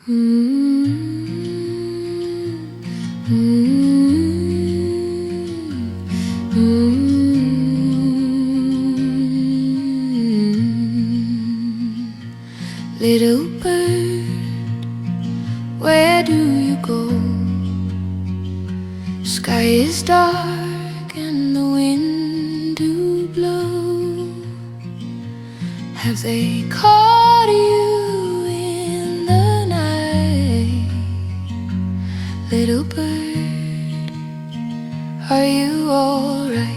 Little bird, where do you go? Sky is dark and the wind do blow. Have they caught you in the night? Little bird, are you alright?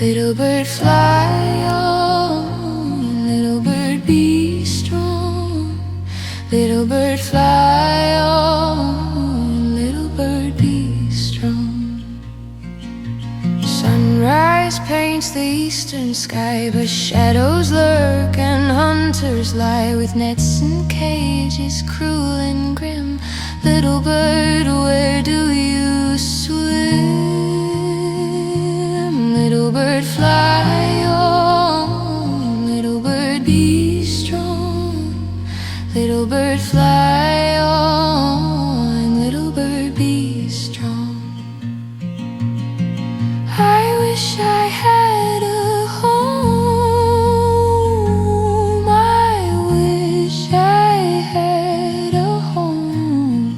Little bird, fly on. Little bird, be strong. Little bird, fly on. Little bird, be strong. Sunrise paints the eastern sky, but shadows lurk and hunters lie with nets and cages, cruel and grim. Little bird, where do you swim? Little bird, fly on. Little bird, be strong. Little bird, fly on. Little bird, be strong. I wish I had a home. I wish I had a home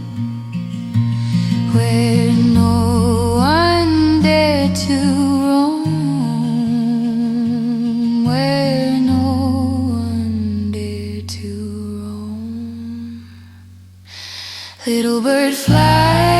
where no one dared to roam, where no one dared to roam. Little bird, fly